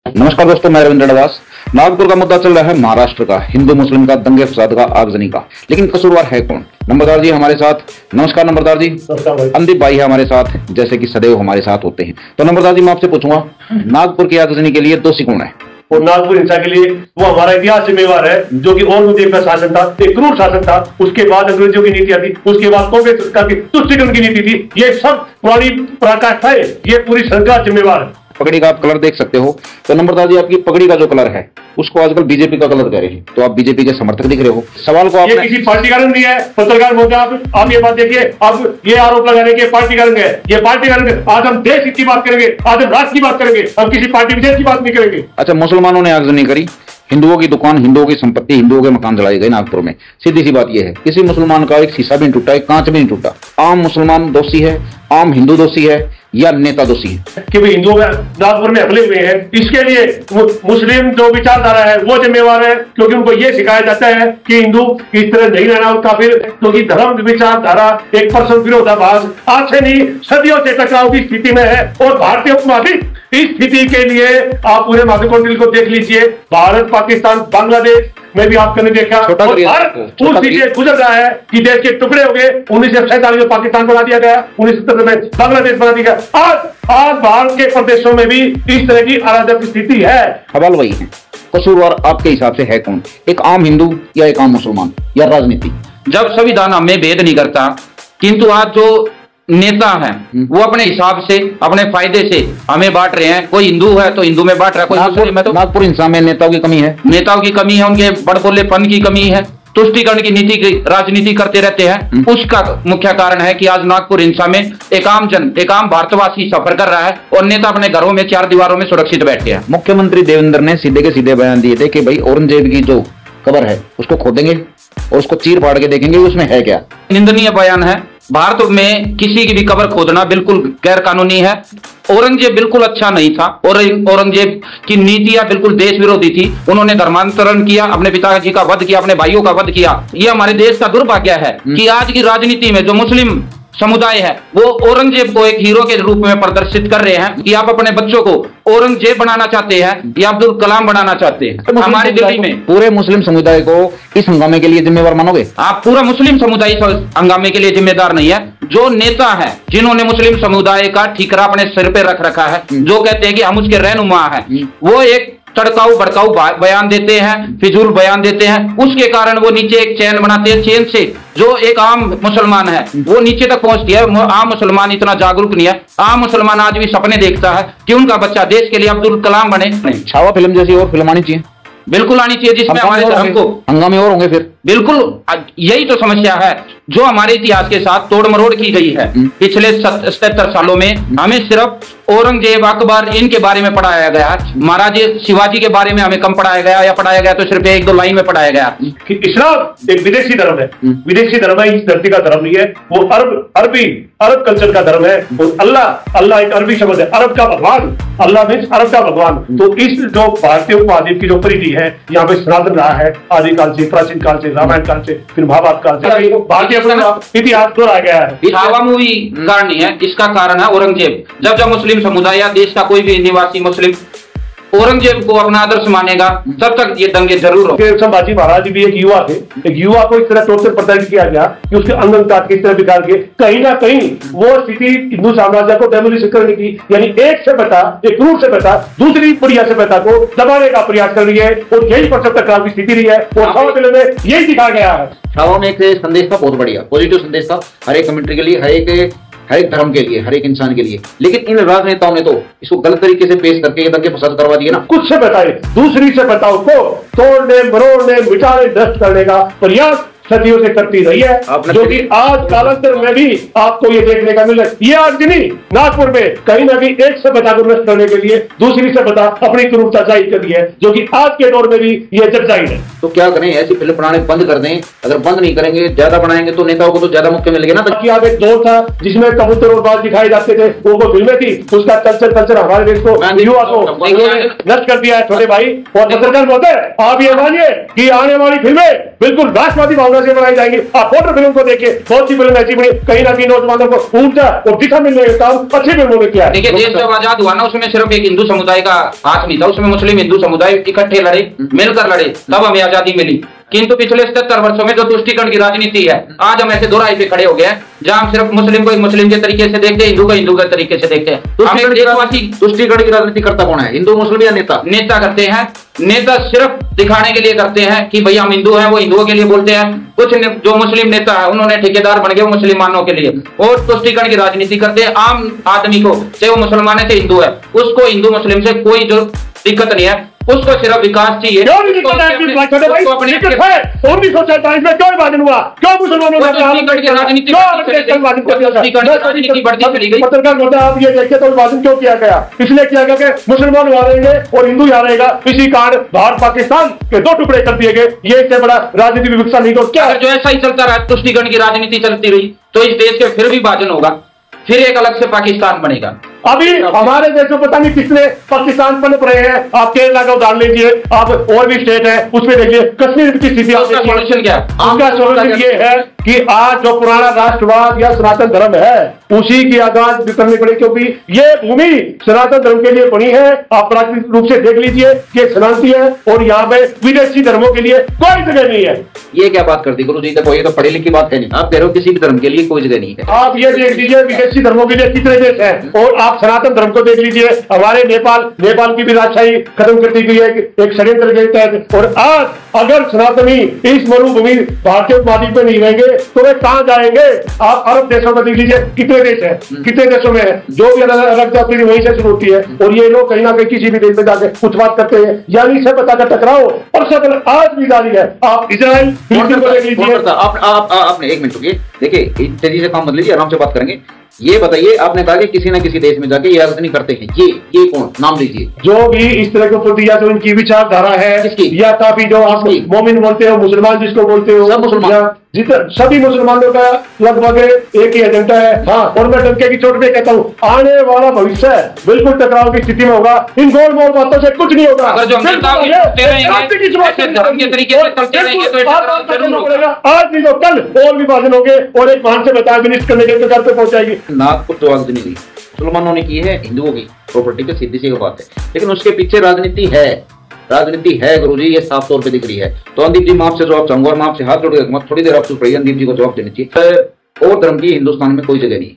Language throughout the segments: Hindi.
नमस्कार दोस्तों, मैं रविंद्र डवास। नागपुर का मुद्दा चल रहा है महाराष्ट्र का, हिंदू मुस्लिम का, दंगे फसाद का, आगजनी का। लेकिन कसूरवार है कौन? नंबरदार जी हमारे साथ। नमस्कार नंबरदार जी। अंदीप भाई है हमारे साथ, जैसे कि सदैव हमारे साथ होते हैं। तो नंबरदार जी मैं आपसे पूछूंगा, नागपुर की आगजनी के लिए दोषी कौन है? और नागपुर हिंसा के लिए वो हमारा इतिहास जिम्मेवार है, जो कि औरंगजेब का शासन था, एक क्रूर शासन था। उसके बाद अंग्रेजों की नीति आती, उसके बाद कांग्रेस सरकार की तुष्टिकरण की नीति थी। ये सब पुरानी पराकाष्ठा है, ये पूरी सरकार जिम्मेवार है। पगड़ी का आप कलर देख सकते हो। तो नंबरदार जी आपकी पगड़ी का जो कलर है उसको आजकल बीजेपी का कलर कह रहे हैं, तो आप बीजेपी के समर्थक दिख रहे हो। सवाल को ये आपने किसी पार्टी का रंग नहीं है, पत्रकार बोलते हैं आप ये बात देखिए। अब ये आरोप लगा रहे हैं कि पार्टी का रंग है, ये पार्टी का रंग है। आज हम देश हित की बात करेंगे, आज हम राष्ट्र की बात करेंगे, हम किसी पार्टी विशेष की बात नहीं करेंगे। अच्छा, मुसलमानों ने आगजनी करी, हिंदुओं की दुकान, हिंदुओं की संपत्ति, हिंदुओं के मकान जलाए गए नागपुर में। सीधी सी बात यह है, किसी मुसलमान का एक शीशा भी नहीं टूटा, एक कांच भी नहीं टूटा। आम मुसलमान दोषी है, आम हिंदू दोषी है, या नेता दोषी है कि भाई हिंदुओं में नागपुर में हमले हुए हैं? इसके लिए मुस्लिम जो विचारधारा है वो जिम्मेवार है, क्योंकि उनको ये सिखाया जाता है कि हिंदू इस तरह नहीं रहना उसका, फिर क्योंकि धर्म विचारधारा एक परस्पर विरोधाभास आज से नहीं सदियों से टकराव की स्थिति में है। और भारतीय उपमहाद्वीप इस स्थिति के लिए आप पूरे महाद्वीप को देख लीजिए, भारत, पाकिस्तान, बांग्लादेश में भी आपने देखा, और भारत उस स्थिति से गुजर रहा है कि देश के टुकड़े हो गए। 1947 में पाकिस्तान बना दिया गया, 1970 में बांग्लादेश बना दिया गया। आज भारत के प्रदेशों में भी इस तरह की अराजक स्थिति है। सवाल वही है, कसूरवार आपके हिसाब से है कौन? एक आम हिंदू या एक आम मुसलमान या राजनीति? जब संविधान हमें भेद नहीं करता, किंतु आज जो नेता है वो अपने हिसाब से, अपने फायदे से हमें बांट रहे हैं। कोई हिंदू है तो हिंदू में बांट रहा है, कोई मुस्लिम है तो। नागपुर हिंसा में नेताओं की कमी है, नेताओं की कमी है, उनके बड़बोलेपन की कमी है, तुष्टीकरण की नीति की राजनीति करते रहते हैं। उसका मुख्य कारण है कि आज नागपुर हिंसा में एक आम जन, एक आम भारतवासी सफर कर रहा है और नेता अपने घरों में चार दीवारों में सुरक्षित बैठे हैं। मुख्यमंत्री देवेंद्र ने सीधे के सीधे बयान दिए थे कि भाई औरंगजेब की जो कब्र है उसको खोदेंगे और उसको चीर फाड़ के देखेंगे उसमें है क्या। निंदनीय बयान है। भारत में किसी की भी कब्र खोदना बिल्कुल गैर कानूनी है। औरंगजेब बिल्कुल अच्छा नहीं था और औरंगजेब की नीतियां बिल्कुल देश विरोधी थी। उन्होंने धर्मांतरण किया, अपने पिताजी का वध किया, अपने भाइयों का वध किया। यह हमारे देश का दुर्भाग्य है कि आज की राजनीति में जो मुस्लिम समुदाय है वो औरंगजेब को एक हीरो के रूप में प्रदर्शित कर रहे हैं कि आप अपने बच्चों को औरंगजेब बनाना चाहते हैं या अब्दुल कलाम बनाना चाहते हैं। हमारे दिल्ली में पूरे मुस्लिम समुदाय को इस हंगामे के लिए जिम्मेवार मानोगे? आप पूरा मुस्लिम समुदाय हंगामे के लिए जिम्मेदार नहीं है। जो नेता है जिन्होंने मुस्लिम समुदाय का ठीकरा अपने सिर पे रख रखा है, जो कहते हैं कि हम उसके रहनुमा हैं, वो एक तड़काऊ भड़काऊ बयान देते हैं, फिजूल बयान देते हैं। उसके कारण वो नीचे एक चैन बनाते हैं, चैन से जो एक आम मुसलमान है वो नीचे तक पहुंचती है। आम मुसलमान इतना जागरूक नहीं है। आम मुसलमान आज भी सपने देखता है कि उनका बच्चा देश के लिए अब्दुल कलाम बने। छावा फिल्म जैसी और फिल्म आनी चाहिए, बिल्कुल आनी चाहिए, जिसमें हमारे धर्म को हंगामे और होंगे। फिर बिल्कुल यही तो समस्या है जो हमारे इतिहास के साथ तोड़ मरोड़ की गई है पिछले 77 सालों में। हमें सिर्फ औरंगजेब, अकबर इनके बारे में पढ़ाया गया, महाराज शिवाजी के बारे में हमें कम पढ़ाया गया, या पढ़ाया गया तो सिर्फ एक दो लाइन में पढ़ाया गया कि इस्लाम एक विदेशी धर्म है। विदेशी धर्म है, इस धरती का धर्म नहीं है। वो अरब कल्चर का धर्म है। और अल्लाह एक अरबी शब्द है, अरब का भगवान। अल्लाह मीन्स अरब का भगवान। तो इस जो भारतीय उपमहाद्वीप की जो परिधि है, यहाँ पे सनातन रहा है आदिकाल से, प्राचीन काल से, रामायण काल से, फिर महाभारत काल से भारतीय इतिहास दोहराया गया है। छावा मूवी कारण नहीं है, इसका कारण है औरंगजेब। जब मुस्लिम समुदाय या देश का कोई भी निवासी मुस्लिम औरंगजेब को अपना आदर्श मानेगा तब तक ये दंगे जरूर होंगे। संभाजी महाराज भी एक युवा थे। एक युवा को इस तरह टोर्चर प्रदर्शित किया गया कि उसके अंगन काट के इस तरह बिगाड़ के कहीं ना कहीं वो स्थिति हिंदू साम्राज्य को डेमोलिश करने की, यानी एक सभ्यता, एक क्रूर सभ्यता दूसरी बढ़िया सभ्यता को दबाने का प्रयास कर रही है। और यही परस्पर टकराव की स्थिति रही है और छावा फिल्म में यही दिखाया गया है। छावा में एक संदेश था, बहुत बढ़िया पॉजिटिव संदेश था, हर एक कम्युनिटी के लिए, हर एक धर्म के लिए, हर एक इंसान के लिए। लेकिन इन राजनेताओं ने तो इसको गलत तरीके से पेश करके ये दंगे फसाद करवा दिए ना। कुछ से बताए दूसरी से बताओ को तोड़ने, मरोड़ने, मिटाने, नष्ट करने का प्रयास सदियों से करती रही है, जो कि आज कालांतर में भी आपको ये देखने का मिल रहा है। ये आज नहीं, नागपुर में कहीं ना कहीं एक सभ्यता को नष्ट करने के लिए दूसरी सभ्यता अपनी क्रूरता जाहिर कर दी है, जो कि आज के दौर में भी ये जग जाहिर है। तो क्या करें, ऐसी फिल्म बनाने बंद कर दें? अगर बंद नहीं करेंगे, ज्यादा बनाएंगे तो नेताओं को तो ज्यादा मौके मिलेंगे ना। ताकि आप एक दौर था जिसमें कबूतर और बाज दिखाए जाते थे, वो फिल्में थी, उसका कल्चर हमारे देश को, युवा को नष्ट कर दिया है छोटे भाई। और पत्रकार बोलते हैं आप ये मानिए कि आने वाली फिल्में बिल्कुल राष्ट्रवादी भावना तरह से बनाई जाएंगी। आप बॉर्डर फिल्म को देखिए, बहुत सी फिल्म ऐसी बनी, कहीं ना कहीं नौजवानों को ऊर्जा और दिशा मिलने का काम अच्छी फिल्मों ने किया है। देखिए, देश जब आजाद हुआ ना, उसमें सिर्फ एक हिंदू समुदाय का हाथ नहीं था, उसमें मुस्लिम हिंदू समुदाय इकट्ठे लड़े, मिलकर लड़े, तब हमें आजादी मिली। किंतु पिछले 77 वर्षों में जो तुष्टीकरण की राजनीति है, आज हम ऐसे दो राय पे खड़े हो गए हैं जहां हम सिर्फ मुस्लिम को मुस्लिम के तरीके से देखते हैं, हिंदू को हिंदू के तरीके से देखते हैं। तुष्टीकरण की राजनीति करता कौन है? हिंदू मुस्लिम या नेता? नेता करते हैं। नेता सिर्फ दिखाने के लिए करते हैं कि भैया हम हिंदू हैं, वो हिंदुओं के लिए बोलते हैं। कुछ जो मुस्लिम नेता है उन्होंने ठेकेदार बन गए वो मुसलमानों के लिए, और तुष्टीकरण की राजनीति करते हैं। आम आदमी को, चाहे वो मुसलमान है चाहे हिंदू है, उसको हिंदू मुस्लिम से कोई जो दिक्कत नहीं है, उसको सिर्फ विकास चाहिए। क्यों नहीं दिक्कत है? 1947 में क्यों विभाजन हुआ? क्यों मुसलमानों पत्रकार होता आप ये देखिए तो विभाजन क्यों किया गया? इसलिए किया गया कि मुसलमान हारेंगे और हिंदू हारेगा। इसी कारण भारत पाकिस्तान के दो टुकड़े कर दिए गए। ये इससे बड़ा राजनीतिक विवक्षा नहीं तो क्या? जो ऐसा ही चलता रहा, तुष्टीकरण की राजनीति चलती रही, तो इस देश के फिर भी विभाजन होगा, फिर एक अलग से पाकिस्तान बनेगा। अभी हमारे देश में पता नहीं कितने पाकिस्तान पनप रहे हैं। आप केरला का उदाहरण लीजिए, आप और भी स्टेट है उसमें देखिए कश्मीर की स्थिति। उसका सोल्यूशन क्या? उसका सोल्यूशन ये है कि आज जो पुराना राष्ट्रवाद या सनातन धर्म है उसी की आगाज करनी पड़े, क्योंकि ये भूमि सनातन धर्म के लिए बनी है। आप प्राकृतिक रूप से देख लीजिए कि सनातनी है और यहाँ पे विदेशी धर्मों के लिए कोई जगह नहीं है। ये क्या बात कर दी गुरु जी? देखो ये तो पढ़े लिखी बात है नहीं, आप कह रहे हो किसी भी धर्म के लिए कोई जगह नहीं है। आप ये देख लीजिए विदेशी धर्मों के लिए कितने देश है, और आप सनातन धर्म को देख लीजिए। हमारे नेपाल की भी राजशाही खत्म कर दी गई है एक षड्यंत्र के तहत। और आज अगर सनातनी इस मरुभूमि भारतीय उपमहाद्वीप में नहीं रहेंगे तो वे कहां जाएंगे? आप अरब देशों में देख लीजिए, कितने देश है, कितने देशों में है जो भी अलग जाति वहीं से शुरू होती है, और ये लोग कहीं ना कहीं किसी भी देश में जाकर कुछ बात करते हैं, यानी सभ्यता का टकराव और सफल आज भी जारी है। आप इजराइल फिलिस्तीन को देख लीजिए। आपने एक मिनट रुकिए, देखिए तेजी से काम मत लीजिए, आराम से बात करेंगे। ये बताइए, आपने कहा कि किसी न किसी देश में जाके ये राजनीति करते हैं, ये कौन? नाम लीजिए। जो भी इस तरह के प्रति या जो इनकी विचारधारा है, या काफी जो आप मोमिन बोलते हो, मुसलमान जिसको बोलते हो, सब मुसलमान, जितने सभी मुसलमानों का लगभग एक ही एजेंडा है। हाँ, और मैं डंके की चोट पे कहता हूँ, आने वाला भविष्य बिल्कुल टकराव की स्थिति में होगा। इन गोल गोल बातों से कुछ नहीं होगा। अगर जो धर्म के तरीके से चलते रहेंगे तो आज नहीं तो कल और विभाजन होंगे और एक मान से बता विनिष्ट करने के प्रकार पे पहुंचाएगी। नागपुर तो राजनीति दी मुसलमानों ने की है, हिंदुओं की प्रॉपर्टी पे सीधी सी बात है, लेकिन उसके पीछे राजनीति है गुरुजी, ये साफ तौर पे दिख रही है। तो अंदीप जी, मैं आपसे जवाब चाहूंगा और मैं आपसे हाथ जोड़ के थोड़ी देर आप चुप रहिए, अंदीप जी को जवाब देनी चाहिए। और धर्म की हिंदुस्तान में कोई जगह नहीं,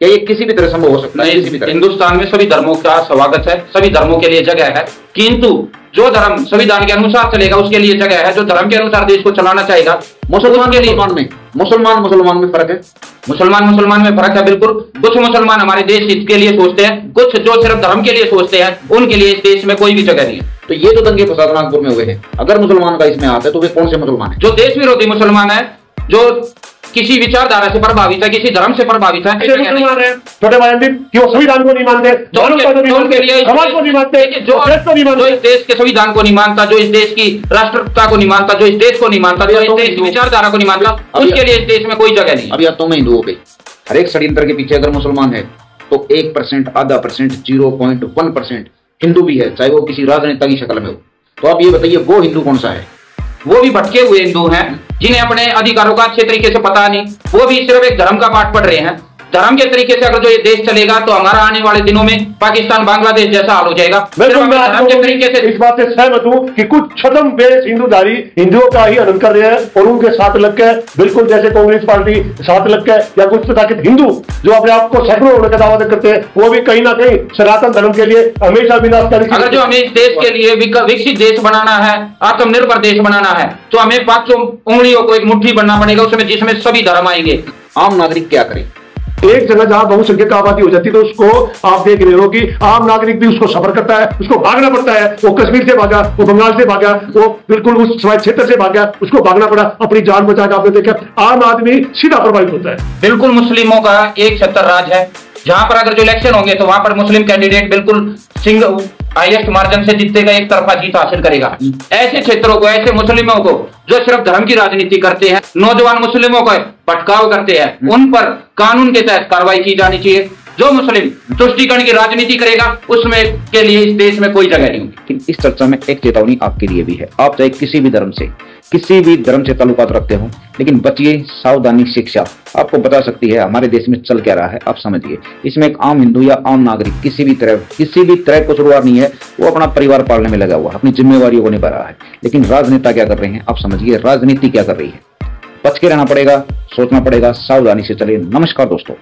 क्या ये किसी भी तरह संभव हो सकता है? किसी भी तरह हिंदुस्तान में सभी धर्मों का स्वागत है, सभी धर्मों के लिए जगह है, किंतु जो धर्म संविधान के अनुसार चलेगा उसके लिए जगह है। जो धर्म के अनुसार देश को चलाना चाहेगा, मुसलमान के लिए मुसलमान में फर्क है। मुसलमान में फर्क है, बिल्कुल। कुछ मुसलमान हमारे देश हित के लिए सोचते हैं, कुछ जो सिर्फ धर्म के लिए सोचते हैं, उनके लिए इस देश में कोई भी जगह नहीं है। तो ये जो दंगे फसाद नागपुर में हुए हैं, अगर मुसलमान का इसमें आता है तो वे कौन से मुसलमान है? जो देश विरोधी मुसलमान है, जो किसी विचारधारा से प्रभावित है, किसी धर्म से प्रभावित है। मुसलमान है छोटे भाई कि वो संविधान को नहीं मानते, समाज को नहीं मानते, जो इस देश के संविधान को नहीं मानता, जो इस देश की राष्ट्रपिता को नहीं मानता, जो इस देश को नहीं मानता, जो इस देश की विचारधारा को नहीं मानता, उसके लिए इस देश में कोई जगह नहीं। अभी आता हूं मैं हिंदुओं पे। हर एक षड्यंत्र के पीछे अगर मुसलमान है तो 1%, आधा परसेंट, 0.1% हिंदू भी है, चाहे वो किसी राजनेता की शक्ल में हो। तो आप ये बताइए वो हिंदू कौन सा है? वो भी भटके हुए हिंदू हैं, जिन्हें अपने अधिकारों का अच्छे तरीके से पता नहीं, वो भी सिर्फ एक धर्म का पाठ पढ़ रहे हैं। धर्म के तरीके से अगर जो ये देश चलेगा तो हमारा आने वाले दिनों में पाकिस्तान बांग्लादेश जैसा हाल हो जाएगा। धर्म के तरीके से इस बात से सहमत हूं कि कुछ छदम बेस हिंदूधारी हिंदुओं का ही हनन कर रहे हैं और उनके साथ लग के, बिल्कुल जैसे कांग्रेस पार्टी साथ लग के, या कुछ तथाकथित हिंदू जो अपने आप को सेकुलर होने का दावा करते हैं, वो भी कहीं ना कहीं सनातन धर्म के लिए हमेशा विनाशकारी। अगर जो हमें इस देश के लिए विकसित देश बनाना है, आत्मनिर्भर देश बनाना है, तो हमें 5 उंगलियों को एक मुट्ठी बनना पड़ेगा, उसमें जिसमें सभी धर्म आएंगे। आम नागरिक क्या करे? एक जगह जहां बहुसंख्यक आबादी हो जाती है तो उसको आप देख रहे हो कि आम नागरिक भी उसको सफर करता है, उसको भागना पड़ता है। वो कश्मीर से भागा, वो बंगाल से भागा, वो बिल्कुल उस क्षेत्र से भागा, उसको भागना पड़ा अपनी जान बचाकर। आपने देखा आम आदमी सीधा प्रभावित होता है। बिल्कुल मुस्लिमों का एक छत्तर राज है, जहां पर अगर जो इलेक्शन होंगे तो वहां पर मुस्लिम कैंडिडेट बिल्कुल सिंगल हाईएस्ट मार्जिन से जीतेगा, एक तरफा जीत हासिल करेगा। ऐसे क्षेत्रों को, ऐसे मुस्लिमों को जो सिर्फ धर्म की राजनीति करते हैं, नौजवान मुस्लिमों को भटकाव करते हैं, उन पर कानून के तहत कार्रवाई की जानी चाहिए। जो मुस्लिम तुष्टीकरण की राजनीति करेगा उसमें के लिए इस देश में कोई जगह नहीं होगी। लेकिन इस चर्चा में एक चेतावनी आपके लिए भी है। आप चाहे किसी भी धर्म से ताल्लुकात रखते हो, लेकिन बचिए, सावधानी शिक्षा आपको बता सकती है हमारे देश में चल क्या रहा है। आप समझिए, इसमें एक आम हिंदू या आम नागरिक किसी भी तरह कसूरवार नहीं है। वो अपना परिवार पालने में लगा हुआ, अपनी जिम्मेवारियों को निभा रहा है। लेकिन राजनेता क्या कर रहे हैं, आप समझिए, राजनीति क्या कर रही है। बच के रहना पड़ेगा, सोचना पड़ेगा, सावधानी से चलिए। नमस्कार दोस्तों।